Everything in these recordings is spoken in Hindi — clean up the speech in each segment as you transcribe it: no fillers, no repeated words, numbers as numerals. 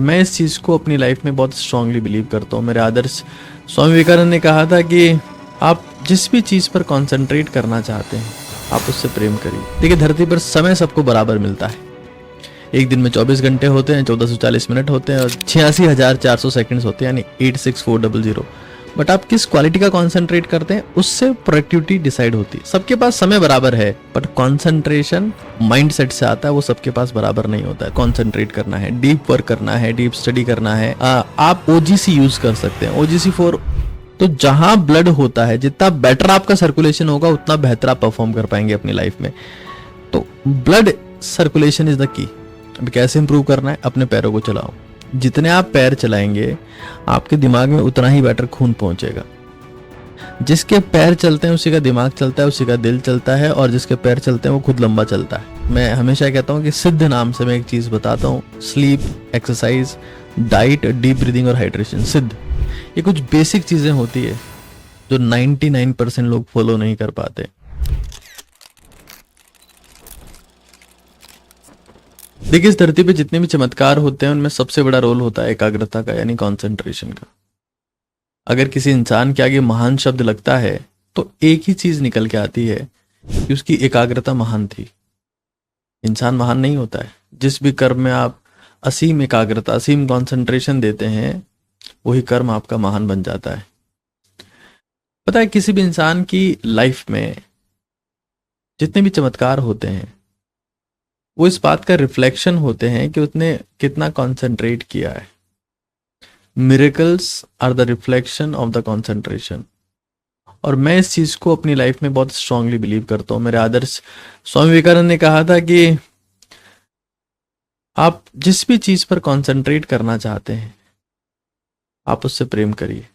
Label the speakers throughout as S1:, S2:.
S1: मैं इस चीज़ को अपनी लाइफ में बहुत स्ट्रांगली बिलीव करता हूँ। मेरे आदर्श स्वामी विवेकानंद ने कहा था कि आप जिस भी चीज़ पर कंसंट्रेट करना चाहते हैं आप उससे प्रेम करिए। देखिए, धरती पर समय सबको बराबर मिलता है। एक दिन में 24 घंटे होते हैं, 1440 मिनट होते हैं और 86,400 सेकंड्स होते हैं, यानी 86400। बट आप किस क्वालिटी का कंसंट्रेट करते हैं उससे प्रोडक्टिविटी डिसाइड होती है। सबके पास समय बराबर है, बट कंसंट्रेशन माइंडसेट से आता है, वो सबके पास बराबर नहीं होता है। कंसंट्रेट करना है, डीप वर्क करना है, डीप स्टडी करना है। आप ओजीसी यूज कर सकते हैं, ओजीसी फॉर। तो जहां ब्लड होता है, जितना बेटर आपका सर्कुलेशन होगा उतना बेहतर आप परफॉर्म कर पाएंगे अपनी लाइफ में। तो blood circulation is the key. अभी कैसे इंप्रूव करना है? अपने पैरों को चलाओ। जितने आप पैर चलाएंगे आपके दिमाग में उतना ही बेटर खून पहुंचेगा। जिसके पैर चलते हैं उसी का दिमाग चलता है, उसी का दिल चलता है, और जिसके पैर चलते हैं वो खुद लंबा चलता है। मैं हमेशा कहता हूं कि सिद्ध नाम से मैं एक चीज बताता हूं, sleep, exercise, diet, deep breathing और हाइड्रेशन। सिद्ध, ये कुछ बेसिक चीजें होती है जो 99% लोग फॉलो नहीं कर पाते। देखिए, इस धरती पे जितने भी चमत्कार होते हैं उनमें सबसे बड़ा रोल होता है एकाग्रता का, यानी कंसंट्रेशन का। अगर किसी इंसान के आगे महान शब्द लगता है तो एक ही चीज निकल के आती है कि उसकी एकाग्रता महान थी। इंसान महान नहीं होता है। जिस भी कर्म में आप असीम एकाग्रता, असीम कंसंट्रेशन देते हैं वही कर्म आपका महान बन जाता है। पता है, किसी भी इंसान की लाइफ में जितने भी चमत्कार होते हैं वो इस बात का रिफ्लेक्शन होते हैं कि उसने कितना कंसंट्रेट किया है। Miracles are the reflection of the concentration. और मैं इस चीज को अपनी लाइफ में बहुत स्ट्रांगली बिलीव करता हूँ। मेरे आदर्श स्वामी विवेकानंद ने कहा था कि आप जिस भी चीज पर कंसंट्रेट करना चाहते हैं आप उससे प्रेम करिए।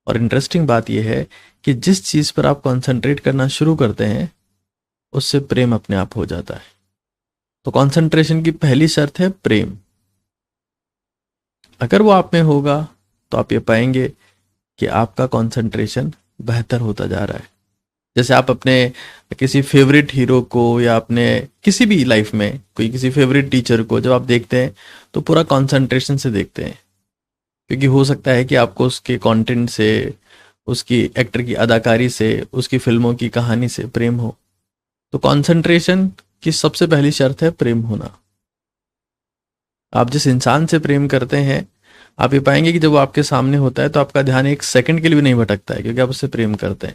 S1: और इंटरेस्टिंग बात यह है कि जिस चीज पर आप कंसंट्रेट करना शुरू करते हैं उससे प्रेम अपने आप हो जाता है। तो कंसंट्रेशन की पहली शर्त है प्रेम। अगर वो आप में होगा तो आप ये पाएंगे कि आपका कंसंट्रेशन बेहतर होता जा रहा है। जैसे आप अपने किसी फेवरेट हीरो को या अपने किसी भी लाइफ में कोई किसी फेवरेट टीचर को जब आप देखते हैं तो पूरा कंसंट्रेशन से देखते हैं, क्योंकि हो सकता है कि आपको उसके कंटेंट से, उसकी एक्टर की अदाकारी से, उसकी फिल्मों की कहानी से प्रेम हो। तो कंसंट्रेशन की सबसे पहली शर्त है प्रेम होना। आप जिस इंसान से प्रेम करते हैं आप ये पाएंगे कि जब वो आपके सामने होता है तो आपका ध्यान एक सेकंड के लिए भी नहीं भटकता है, क्योंकि आप उससे प्रेम करते हैं।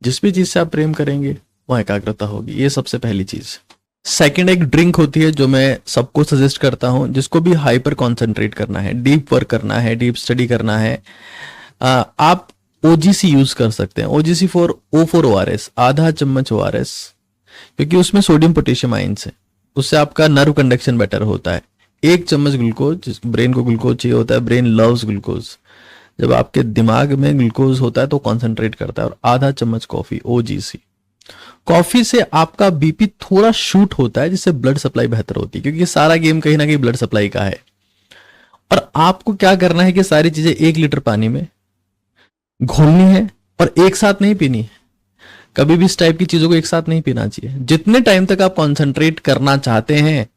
S1: जिस भी चीज से आप प्रेम करेंगे वहां एकाग्रता होगी। ये सबसे पहली चीज। सेकंड, एक ड्रिंक होती है जो मैं सबको सजेस्ट करता हूं, जिसको भी हाइपर कॉन्सेंट्रेट करना है, डीप वर्क करना है, डीप स्टडी करना है। आप ओजीसी यूज कर सकते हैं। ओजीसी फॉर ORS, आधा चम्मच ORS, क्योंकि उसमें सोडियम पोटेशियम आयंस है। उससे आपका नर्व कंडक्शन बेटर होता है। एक चम्मच ग्लूकोज, ब्रेन को ग्लूकोज चाहिए होता है, ब्रेन लव्स ग्लूकोज। जब आपके दिमाग में ग्लूकोज होता है तो कंसंट्रेट करता है। और आधा चम्मच कॉफी, OGC। कॉफी से आपका बीपी थोड़ा शूट होता है, जिससे ब्लड सप्लाई बेहतर होती है, क्योंकि सारा गेम कहीं ना कहीं ब्लड सप्लाई का है। और आपको क्या करना है कि सारी चीजें 1 लीटर पानी में घोलनी है और एक साथ नहीं पीनी है। कभी भी इस टाइप की चीजों को एक साथ नहीं पीना चाहिए। जितने टाइम तक आप कंसंट्रेट करना चाहते हैं,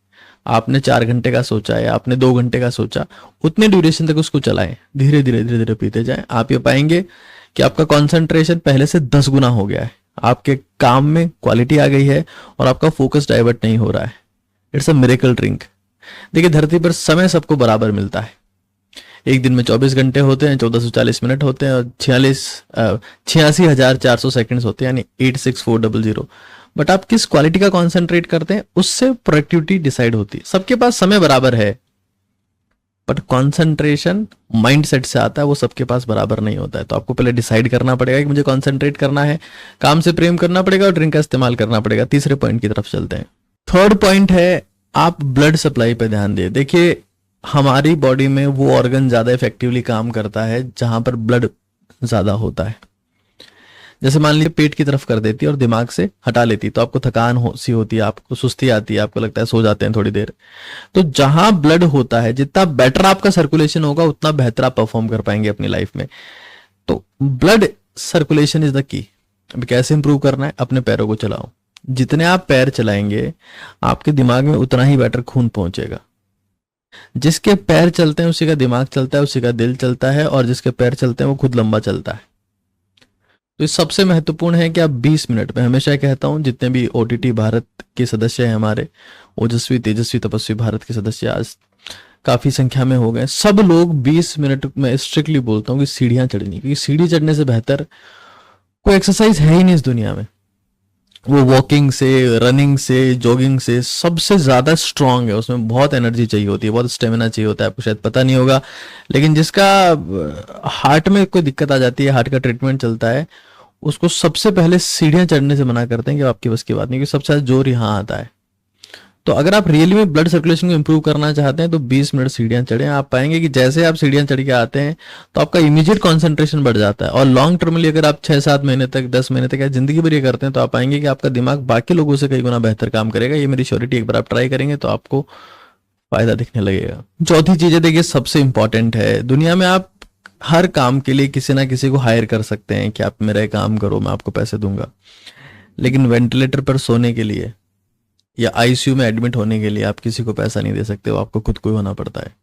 S1: आपने 4 घंटे का सोचा या आपने 2 घंटे का सोचा, उतने ड्यूरेशन तक उसको चलाएं। धीरे धीरे धीरे धीरे पीते जाएं। आप ये पाएंगे कि आपका कंसंट्रेशन पहले से 10 गुना हो गया है। आपके काम में क्वालिटी आ गई है और आपका फोकस डाइवर्ट नहीं हो रहा है। It's a miracle drink. देखिए, धरती पर समय सबको बराबर मिलता है। एक दिन में 24 घंटे होते हैं, 1440 मिनट होते हैं और 86,400 सेकंड्स होते हैं, यानी 86400। बट आप किस क्वालिटी का कंसंट्रेट करते हैं उससे प्रोडक्टिविटी डिसाइड होती है। सबके पास समय बराबर है, बट कंसंट्रेशन माइंडसेट से आता है, वो सबके पास बराबर नहीं होता है। तो आपको पहले डिसाइड करना पड़ेगा कि मुझे कंसंट्रेट करना है, काम से प्रेम करना पड़ेगा और ड्रिंक का इस्तेमाल करना पड़ेगा। तीसरे पॉइंट की तरफ चलते हैं। थर्ड पॉइंट है आप ब्लड सप्लाई पे ध्यान दें। देखिए, हमारी बॉडी में वो ऑर्गन ज्यादा इफेक्टिवली काम करता है जहां पर ब्लड ज्यादा होता है। जैसे मान लीजिए पेट की तरफ कर देती है और दिमाग से हटा लेती, तो आपको थकान सी होती है, आपको सुस्ती आती है, आपको लगता है सो जाते हैं थोड़ी देर। तो जहां ब्लड होता है, जितना बेटर आपका सर्कुलेशन होगा उतना बेहतर आप परफॉर्म कर पाएंगे अपनी लाइफ में। तो blood circulation is the key. अभी कैसे इंप्रूव करना है? अपने पैरों को चलाओ। जितने आप पैर चलाएंगे आपके दिमाग में उतना ही बेटर खून पहुंचेगा। जिसके पैर चलते हैं उसी का दिमाग चलता है, उसी का दिल चलता है, और जिसके पैर चलते हैं वो खुद लंबा चलता है। तो ये सबसे महत्वपूर्ण है कि आप 20 मिनट में, हमेशा कहता हूं जितने भी ओटीटी भारत के सदस्य हैं हमारे, ओजस्वी तेजस्वी तपस्वी भारत के सदस्य आज काफी संख्या में हो गए, सब लोग 20 मिनट में, स्ट्रिक्टली बोलता हूँ कि सीढ़ियां चढ़नी, क्योंकि सीढ़ी चढ़ने से बेहतर कोई एक्सरसाइज है ही नहीं इस दुनिया में। वो वॉकिंग से, रनिंग से, जॉगिंग से सबसे ज्यादा स्ट्रांग है। उसमें बहुत एनर्जी चाहिए होती है, बहुत स्टेमिना चाहिए होता है, आपको शायद पता नहीं होगा, लेकिन जिसका हार्ट में कोई दिक्कत आ जाती है, हार्ट का ट्रीटमेंट चलता है, उसको सबसे पहले सीढ़ियां चढ़ने से मना करते हैं कि आपकी बस की बात नहीं, क्योंकि सबसे ज्यादा जोर यहाँ आता है। तो अगर आप रियली में ब्लड सर्कुलेशन को इंप्रूव करना चाहते हैं तो 20 मिनट सीढ़ियां चढ़ें। आप पाएंगे कि जैसे आप सीढ़ियां चढ़ के आते हैं तो आपका इमीडिएट कंसंट्रेशन बढ़ जाता है, और लॉन्ग टर्मली अगर आप 6-7 महीने तक, 10 महीने तक या जिंदगी भर ये करते हैं तो आप पाएंगे कि आपका दिमाग बाकी लोगों से कई गुना बेहतर काम करेगा। ये मेरी श्योरिटी, एक बार आप ट्राई करेंगे तो आपको फायदा दिखने लगेगा। चौथी चीज है, देखिए सबसे इंपॉर्टेंट है, दुनिया में आप हर काम के लिए किसी ना किसी को हायर कर सकते हैं कि आप मेरा ये काम करो, मैं आपको पैसे दूंगा, लेकिन वेंटिलेटर पर सोने के लिए या आईसीयू में एडमिट होने के लिए आप किसी को पैसा नहीं दे सकते, वो आपको खुद को ही होना पड़ता है।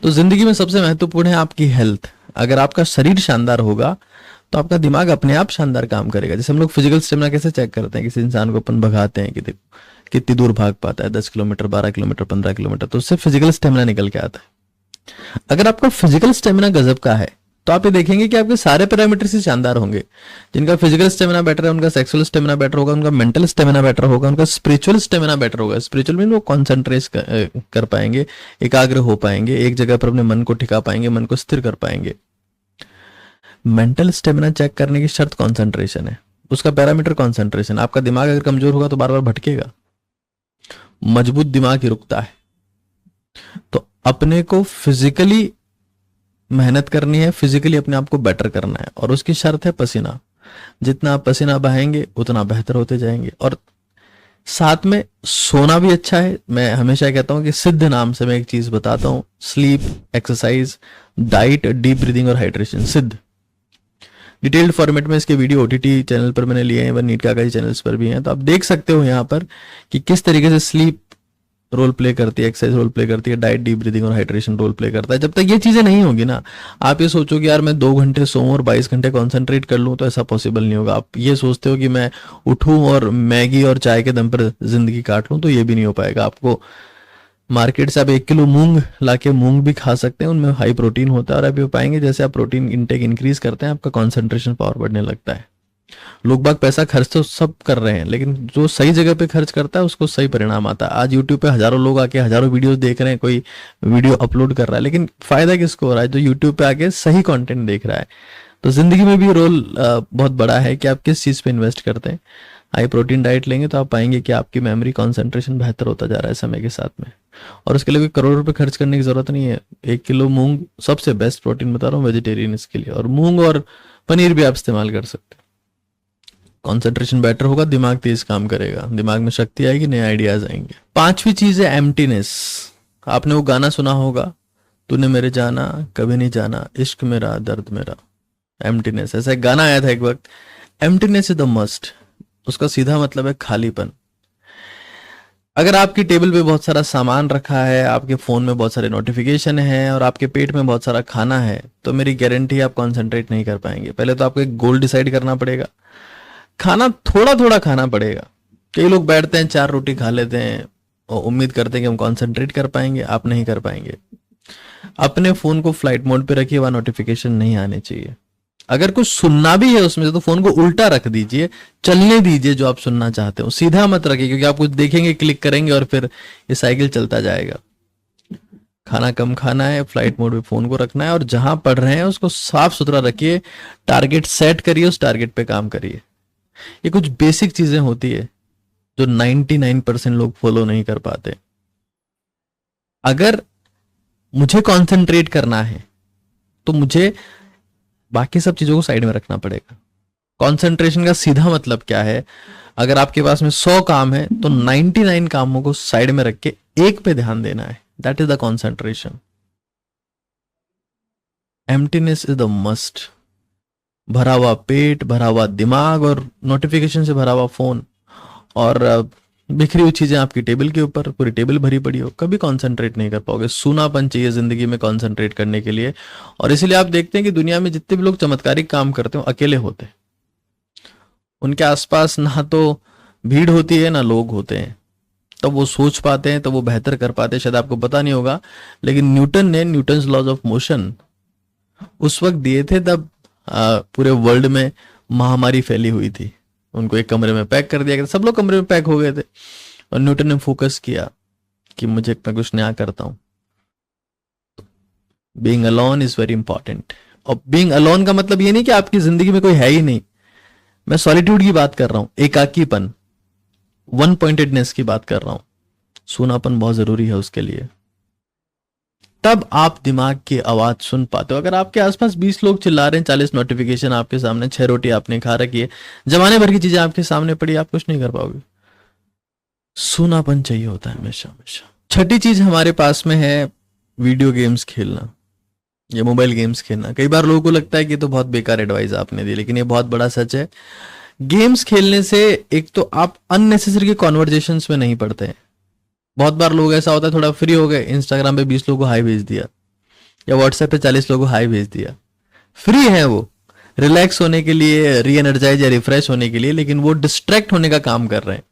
S1: तो जिंदगी में सबसे महत्वपूर्ण है आपकी हेल्थ। अगर आपका शरीर शानदार होगा तो आपका दिमाग अपने आप शानदार काम करेगा। जैसे हम लोग फिजिकल स्टेमिना कैसे चेक करते हैं, किसी इंसान को अपन भगाते हैं कि देखो कितनी दूर भाग पाता है, 10 किलोमीटर, 12 किलोमीटर, 15 किलोमीटर, तो उससे फिजिकल स्टेमिना निकल के आता है। अगर आपका फिजिकल स्टेमिना गजब का है तो आप ये देखेंगे कि आपके सारे पैरामीटर से शानदार होंगे। जिनका फिजिकल स्टेमिना बेटर है उनका सेक्सुअल स्टेमिना बेटर होगा, उनका मेंटल स्टेमिना बेटर होगा, उनका स्पिरिचुअल स्टेमिना बेटर होगा। स्पिरिचुअल मीन वो कॉन्सेंट्रेट कर पाएंगे, एकाग्र हो पाएंगे, एक जगह पर अपने मन को टिका पाएंगे, मन को स्थिर कर पाएंगे। मेंटल स्टेमिना चेक करने की शर्त कॉन्सेंट्रेशन है, उसका पैरामीटर कॉन्सेंट्रेशन। आपका दिमाग अगर कमजोर होगा तो बार बार भटकेगा, मजबूत दिमाग ही रुकता है। तो अपने को फिजिकली मेहनत करनी है, फिजिकली अपने आप को बेटर करना है, और उसकी शर्त है पसीना। जितना आप पसीना बहाएंगे उतना बेहतर होते जाएंगे। और साथ में सोना भी अच्छा है। मैं हमेशा कहता हूं कि सिद्ध नाम से मैं एक चीज बताता हूं, sleep, exercise, diet, deep breathing और हाइड्रेशन। सिद्ध डिटेल्ड फॉर्मेट में इसके वीडियो ओटीटी चैनल पर मैंने लिए हैं, वन नीट काका जी चैनल्स पर भी हैं, तो आप देख सकते हो यहाँ पर कि किस तरीके से स्लीप रोल प्ले करती है, एक्सरसाइज रोल प्ले करती है, डाइट, डीप ब्रीदिंग और हाइड्रेशन रोल प्ले करता है। जब तक ये चीजें नहीं होगी ना, आप ये सोचो कि यार मैं 2 घंटे सोऊं और 22 घंटे कॉन्सेंट्रेट कर लूं, तो ऐसा पॉसिबल नहीं होगा। आप ये सोचते हो कि मैं उठूं और मैगी और चाय के दम पर जिंदगी काट लूं, तो ये भी नहीं हो पाएगा। आपको मार्केट से आप 1 किलो मूंग लाके मूंग भी खा सकते हैं, उनमें हाई प्रोटीन होता है, और आप ये पाएंगे जैसे आप प्रोटीन इंटेक इंक्रीज करते हैं आपका कॉन्सेंट्रेशन पावर बढ़ने लगता है। लोग बाग पैसा खर्च तो सब कर रहे हैं, लेकिन जो सही जगह पे खर्च करता है उसको सही परिणाम आता है। आज यूट्यूब पे हजारों लोग आके हजारों वीडियोस देख रहे हैं, कोई वीडियो अपलोड कर रहा है, लेकिन फायदा किसको हो रहा है? जो यूट्यूब पे आके सही कंटेंट देख रहा है। तो जिंदगी में भी रोल बहुत बड़ा है कि आप किस चीज पे इन्वेस्ट करते हैं। हाई प्रोटीन डाइट लेंगे तो आप पाएंगे कि आपकी मेमोरी कॉन्सेंट्रेशन बेहतर होता जा रहा है समय के साथ में, और उसके लिए कोई करोड़ रुपए खर्च करने की जरूरत नहीं है। 1 किलो मूंग सबसे बेस्ट प्रोटीन बता रहा हूँ वेजिटेरियन के लिए, और मूंग और पनीर भी आप इस्तेमाल कर सकते हैं। कॉन्सेंट्रेशन बेटर होगा, दिमाग तेज काम करेगा, दिमाग में शक्ति आएगी, नए आइडियाज आएंगे। 5वीं चीज है एम्प्टीनेस। आपने वो गाना सुना होगा, तूने मेरे जाना कभी नहीं जाना, इश्क मेरा दर्द मेरा। एम्प्टीनेस, ऐसा एक गाना आया था एक वक्त। Emptiness is the must. उसका सीधा मतलब है खालीपन। अगर आपकी टेबल पे बहुत सारा सामान रखा है, आपके फोन में बहुत सारे नोटिफिकेशन है, और आपके पेट में बहुत सारा खाना है, तो मेरी गारंटी आप कॉन्सेंट्रेट नहीं कर पाएंगे। पहले तो आपको एक गोल डिसाइड करना पड़ेगा। खाना थोड़ा थोड़ा खाना पड़ेगा। कई लोग बैठते हैं 4 रोटी खा लेते हैं और उम्मीद करते हैं कि हम कंसंट्रेट कर पाएंगे, आप नहीं कर पाएंगे। अपने फोन को फ्लाइट मोड पे रखिए, वहां नोटिफिकेशन नहीं आने चाहिए। अगर कुछ सुनना भी है उसमें से तो फोन को उल्टा रख दीजिए, चलने दीजिए जो आप सुनना चाहते हो, सीधा मत रखिए, क्योंकि आप कुछ देखेंगे, क्लिक करेंगे और फिर ये साइकिल चलता जाएगा। खाना कम खाना है, फ्लाइट मोड पे फोन को रखना है, और जहां पढ़ रहे हैं उसको साफ सुथरा रखिए, टारगेट सेट करिए, उस टारगेट पे काम करिए। ये कुछ बेसिक चीजें होती है जो 99% लोग फॉलो नहीं कर पाते। अगर मुझे कंसंट्रेट करना है तो मुझे बाकी सब चीजों को साइड में रखना पड़ेगा। कंसंट्रेशन का सीधा मतलब क्या है? अगर आपके पास में 100 काम है तो 99 कामों को साइड में रख के एक पे ध्यान देना है। That is the concentration. Emptiness is the must. भरा हुआ पेट, भरा हुआ दिमाग और नोटिफिकेशन से भरा हुआ फोन और बिखरी हुई चीजें आपकी टेबल के ऊपर, पूरी टेबल भरी पड़ी हो, कभी कंसंट्रेट नहीं कर पाओगे। सूनापन चाहिए जिंदगी में कंसंट्रेट करने के लिए। और इसीलिए आप देखते हैं कि दुनिया में जितने भी लोग चमत्कारिक काम करते हो अकेले होते हैं। उनके आसपास ना तो भीड़ होती है ना लोग होते हैं, तब वो सोच पाते हैं, तब वो बेहतर कर पाते हैं। शायद आपको पता नहीं होगा, लेकिन न्यूटन ने न्यूटन्स लॉज ऑफ मोशन उस वक्त दिए थे तब पूरे वर्ल्ड में महामारी फैली हुई थी। उनको एक कमरे में पैक कर दिया गया, सब लोग कमरे में पैक हो गए थे, और न्यूटन ने फोकस किया कि मुझे मैं कुछ नया करता हूं। Being alone is very important. और बीइंग अलोन का मतलब ये नहीं कि आपकी जिंदगी में कोई है ही नहीं। मैं सॉलिट्यूड की बात कर रहा हूं, एकाकीपन, वन पॉइंटेडनेस की बात कर रहा हूं। सूनापन बहुत जरूरी है उसके लिए। तब आप दिमाग की आवाज सुन पाते हो। अगर आपके आसपास 20 लोग चिल्ला रहे हैं, 40 नोटिफिकेशन आपके सामने, 6 रोटी आपने खा रखी है, जमाने भर की चीजें आपके सामने पड़ी, आप कुछ नहीं कर पाओगे। सूनापन चाहिए होता है हमेशा हमेशा। छठी चीज हमारे पास में है वीडियो गेम्स खेलना या मोबाइल गेम्स खेलना। कई बार लोगों को लगता है कि तो बहुत बेकार एडवाइस आपने दी, लेकिन ये बहुत बड़ा सच है। गेम्स खेलने से एक तो आप अननेसेसरी कॉन्वर्जेशंस में नहीं पड़ते हैं। बहुत बार लोग ऐसा होता है, थोड़ा फ्री हो गए, इंस्टाग्राम पे 20 लोगों को हाई भेज दिया, या व्हाट्सएप पे 40 लोगों को हाई भेज दिया। फ्री है वो, रिलैक्स होने के लिए, री एनर्जाइज या रिफ्रेश होने के लिए, लेकिन वो डिस्ट्रैक्ट होने का काम कर रहे हैं।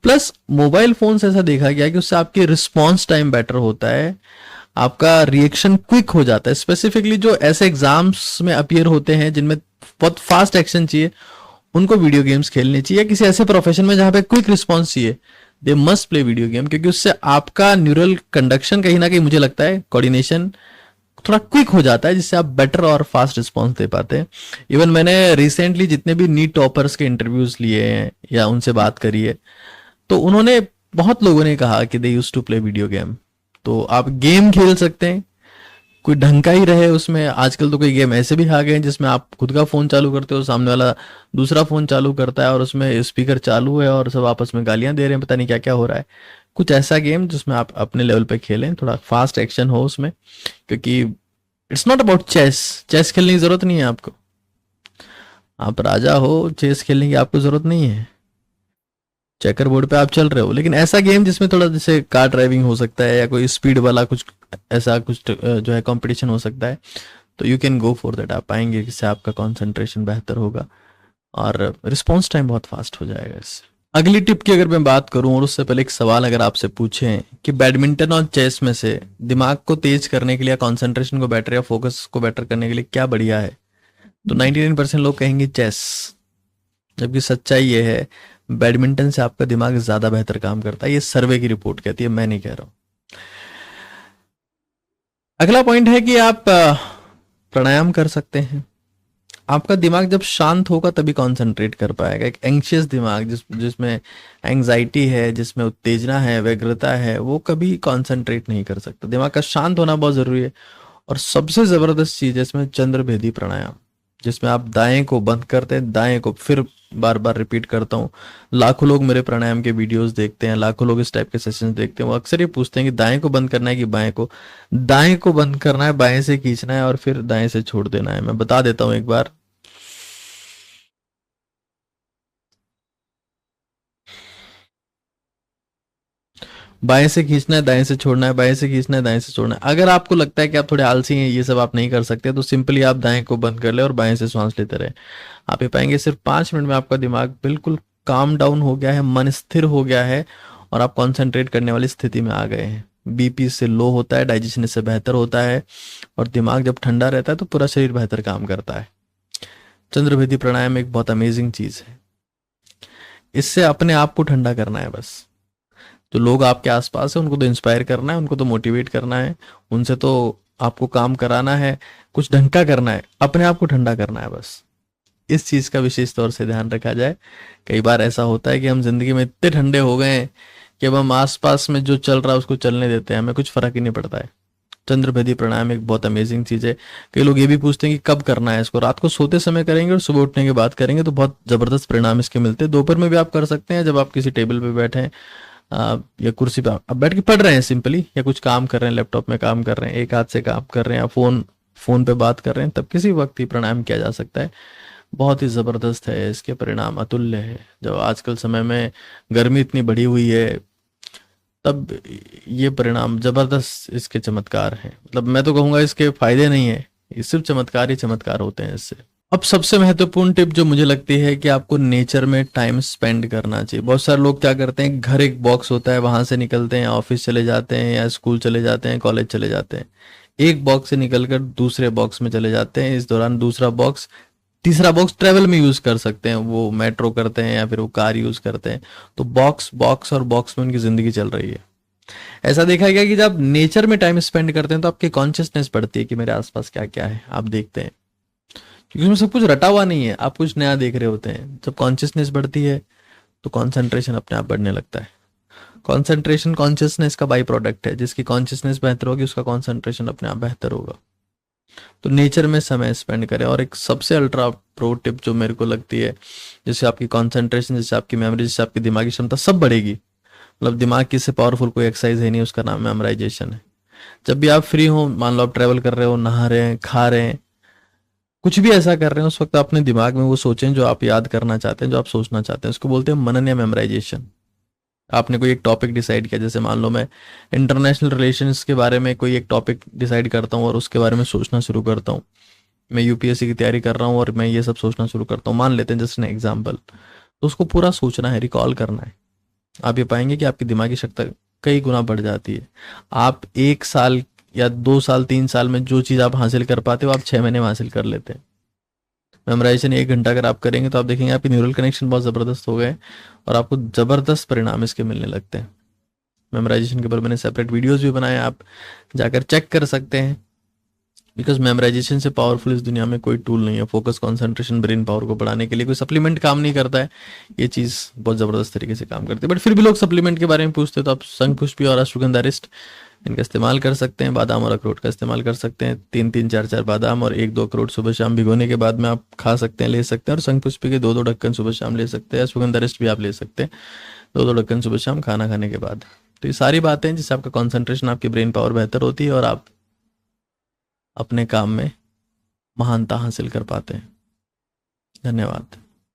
S1: प्लस मोबाइल फोन से ऐसा देखा गया कि उससे आपकी रिस्पॉन्स टाइम बेटर होता है, आपका रिएक्शन क्विक हो जाता है। स्पेसिफिकली जो ऐसे एग्जाम्स में अपीयर होते हैं जिनमें बहुत फास्ट एक्शन चाहिए, उनको वीडियो गेम्स खेलनी चाहिए। किसी ऐसे प्रोफेशन में जहां पे क्विक रिस्पॉन्स चाहिए, they must play video game, क्योंकि उससे आपका न्यूरल कंडक्शन कहीं ना कहीं, मुझे लगता है कोऑर्डिनेशन थोड़ा क्विक हो जाता है, जिससे आप बेटर और फास्ट रिस्पॉन्स दे पाते हैं। इवन मैंने रिसेंटली जितने भी नीट टॉपर्स के इंटरव्यूज लिए हैं या उनसे बात करी है, तो उन्होंने, बहुत लोगों ने कहा कि they use to play video game. तो आप गेम खेल सकते हैं, कोई ढंग का ही रहे उसमें। आजकल तो कोई गेम ऐसे भी आ गए हैं जिसमें आप खुद का फोन चालू करते हो, सामने वाला दूसरा फोन चालू करता है और उसमें स्पीकर चालू है और सब आपस में गालियां दे रहे हैं, पता नहीं क्या क्या हो रहा है। कुछ ऐसा गेम जिसमें आप अपने लेवल पे खेलें, थोड़ा फास्ट एक्शन हो उसमें, क्योंकि it's not about chess. Chess खेलने की जरूरत नहीं है आपको, आप राजा हो, चेस खेलने की आपको जरूरत नहीं है। चेकर बोर्ड पे आप चल रहे हो, लेकिन ऐसा गेम जिसमें थोड़ा जैसे कार ड्राइविंग हो सकता है या कोई स्पीड वाला कुछ ऐसा कुछ जो है कंपटीशन हो सकता है, तो you can go for that. आप पाएंगे कि इससे आपका कंसंट्रेशन बेहतर होगा और रिस्पॉन्स टाइम बहुत फास्ट हो जाएगा इससे। अगली टिप की अगर मैं बात करूं, और उससे पहले एक सवाल अगर आपसे पूछें कि बैडमिंटन और चेस में से दिमाग को तेज करने के लिए, कंसंट्रेशन को बेटर या फोकस को बेटर करने के लिए क्या बढ़िया है, तो 99% लोग कहेंगे चेस। जबकि सच्चाई ये है, बैडमिंटन से आपका दिमाग ज्यादा बेहतर काम करता है। ये सर्वे की रिपोर्ट कहती है, मैं नहीं कह रहा हूं। अगला पॉइंट है कि आप प्राणायाम कर सकते हैं। आपका दिमाग जब शांत होगा तभी कंसंट्रेट कर पाएगा। एक एंग्शियस दिमाग जिसमें एंग्जाइटी है, जिसमें उत्तेजना है, व्यग्रता है, वो कभी कंसंट्रेट नहीं कर सकता। दिमाग का शांत होना बहुत जरूरी है। और सबसे जबरदस्त चीज है इसमें चंद्रभेदी प्राणायाम, जिसमें आप दाएं को बंद करते हैं, दाएं को, फिर बार बार रिपीट करता हूँ, लाखों लोग मेरे प्राणायाम के वीडियोस देखते हैं, लाखों लोग इस टाइप के सेशंस देखते हैं, वो अक्सर ये पूछते हैं कि दाएं को बंद करना है कि बाएं को। दाएं को बंद करना है, बाएं से खींचना है और फिर दाएं से छोड़ देना है। मैं बता देता हूं एक बार। बाएं से खींचना है, दाएं से छोड़ना है, बाएं से खींचना है, दाएं से छोड़ना है। अगर आपको लगता है कि आप थोड़े आलसी हैं, ये सब आप नहीं कर सकते, तो सिंपली आप दाएं को बंद कर ले और बाएं से सांस लेते रहे। आप ये पाएंगे सिर्फ 5 मिनट में आपका दिमाग बिल्कुल काम डाउन हो गया है, मन स्थिर हो गया है और आप कॉन्सेंट्रेट करने वाली स्थिति में आ गए हैं। बीपी से लो होता है, डाइजेशन इससे बेहतर होता है, और दिमाग जब ठंडा रहता है तो पूरा शरीर बेहतर काम करता है। चंद्रभेदी प्राणायाम एक बहुत अमेजिंग चीज है। इससे अपने आप को ठंडा करना है बस। जो लोग आपके आसपास है उनको तो इंस्पायर करना है, उनको तो मोटिवेट करना है, उनसे तो आपको काम कराना है, कुछ ढंग का करना है, अपने आप को ठंडा करना है बस। इस चीज का विशेष तौर से ध्यान रखा जाए। कई बार ऐसा होता है कि हम जिंदगी में इतने ठंडे हो गए हैं कि अब हम आसपास में जो चल रहा है उसको चलने देते हैं, हमें कुछ फर्क ही नहीं पड़ता है। चंद्रभेदी प्राणायाम एक बहुत अमेजिंग चीज है। कई लोग ये भी पूछते हैं कि कब करना है इसको। रात को सोते समय करेंगे और सुबह उठने के बाद करेंगे तो बहुत जबरदस्त परिणाम इसके मिलते हैं। दोपहर में भी आप कर सकते हैं, जब आप किसी टेबल पे बैठे हैं या कुर्सी पे आप बैठ के पढ़ रहे हैं सिंपली, या कुछ काम कर रहे हैं, लैपटॉप में काम कर रहे हैं, एक हाथ से काम कर रहे हैं, या फोन पे बात कर रहे हैं, तब किसी वक्त ही प्राणायाम किया जा सकता है। बहुत ही ज़बरदस्त है, इसके परिणाम अतुल्य है। जब आजकल समय में गर्मी इतनी बढ़ी हुई है, तब ये परिणाम ज़बरदस्त इसके चमत्कार हैं। मतलब मैं तो कहूँगा इसके फायदे नहीं है, ये सिर्फ चमत्कार ही चमत्कार होते हैं इससे। अब सबसे महत्वपूर्ण टिप जो मुझे लगती है कि आपको नेचर में टाइम स्पेंड करना चाहिए। बहुत सारे लोग क्या करते हैं, घर एक बॉक्स होता है, वहां से निकलते हैं, ऑफिस चले जाते हैं या स्कूल चले जाते हैं, कॉलेज चले जाते हैं, एक बॉक्स से निकलकर दूसरे बॉक्स में चले जाते हैं। इस दौरान दूसरा बॉक्स, तीसरा बॉक्स ट्रेवल में यूज कर सकते हैं, वो मेट्रो करते हैं या फिर वो कार यूज करते हैं। तो बॉक्स बॉक्स और बॉक्स में उनकी जिंदगी चल रही है। ऐसा देखा गया कि जब आप नेचर में टाइम स्पेंड करते हैं तो आपकी कॉन्शियसनेस बढ़ती है कि मेरे आसपास क्या क्या है, आप देखते हैं, क्योंकि उसमें सब कुछ रटा हुआ नहीं है, आप कुछ नया देख रहे होते हैं। जब कॉन्शियसनेस बढ़ती है तो कॉन्सेंट्रेशन अपने आप बढ़ने लगता है। कॉन्सेंट्रेशन कॉन्शियसनेस का बाई प्रोडक्ट है, जिसकी कॉन्शियसनेस बेहतर होगी उसका कॉन्सेंट्रेशन अपने आप बेहतर होगा। तो नेचर में समय स्पेंड करें। और एक सबसे अल्ट्रा प्रो टिप जो मेरे को लगती है, जिससे आपकी कॉन्सेंट्रेशन, जिससे आपकी मेमोरी, जिससे आपकी दिमागी क्षमता सब बढ़ेगी। मतलब दिमाग की इससे पावरफुल कोई एक्सरसाइज है नहीं, उसका नाम मेमोराइजेशन है। जब भी आप फ्री हो, मान लो आप ट्रैवल कर रहे हो, नहा रहे हैं, खा रहे हैं, कुछ भी ऐसा कर रहे हैं, उस वक्त अपने दिमाग में वो सोचें जो आप याद करना चाहते हैं, जो आप सोचना चाहते हैं। उसको बोलते हैं मनन या मेमोराइजेशन। आपने कोई एक टॉपिक डिसाइड किया, जैसे मान लो मैं इंटरनेशनल रिलेशंस के बारे में कोई एक टॉपिक डिसाइड करता हूँ और उसके बारे में सोचना शुरू करता हूँ। मैं यूपीएससी की तैयारी कर रहा हूँ और मैं ये सब सोचना शुरू करता हूँ, मान लेते हैं जस्ट एन एग्जाम्पल। तो उसको पूरा सोचना है, रिकॉल करना है। आप ये पाएंगे कि आपकी दिमागी शक्ति कई गुना बढ़ जाती है। आप 1 साल या 2 साल 3 साल में जो चीज़ आप हासिल कर पाते हो, आप 6 महीने में हासिल कर लेते हैं। मेमोराइजेशन 1 घंटा अगर आप करेंगे तो आप देखेंगे आपके न्यूरल कनेक्शन बहुत ज़बरदस्त हो गए और आपको ज़बरदस्त परिणाम इसके मिलने लगते हैं। मेमोराइजेशन के ऊपर मैंने सेपरेट वीडियोस भी बनाए, आप जाकर चेक कर सकते हैं। बिकॉज मेमोराइजेशन से पावरफुल इस दुनिया में कोई टूल नहीं है। फोकस, कंसंट्रेशन, ब्रेन पावर को बढ़ाने के लिए कोई सप्लीमेंट काम नहीं करता है। ये चीज़ बहुत ज़बरदस्त तरीके से काम करती है। बट फिर भी लोग सप्लीमेंट के बारे में पूछते हैं, तो आप शंखपुष्पी और अश्वगंधा रिस्ट इनका इस्तेमाल कर सकते हैं। बादाम और अखरोट का इस्तेमाल कर सकते हैं। 3-3 4-4 बादाम और 1-2 अखरोट सुबह शाम भिगोने के बाद में आप खा सकते हैं, ले सकते हैं। और शंखपुष्पी के 2-2 ढक्कन सुबह शाम ले सकते हैं। अश्वगंधा रिस्ट भी आप ले सकते हैं 2-2 ढक्कन सुबह शाम खाना खाने के बाद। तो ये सारी बातें हैं जिससे आपका कॉन्सेंट्रेशन, आपकी ब्रेन पावर बेहतर होती है और आप अपने काम में महानता हासिल कर पाते हैं। धन्यवाद।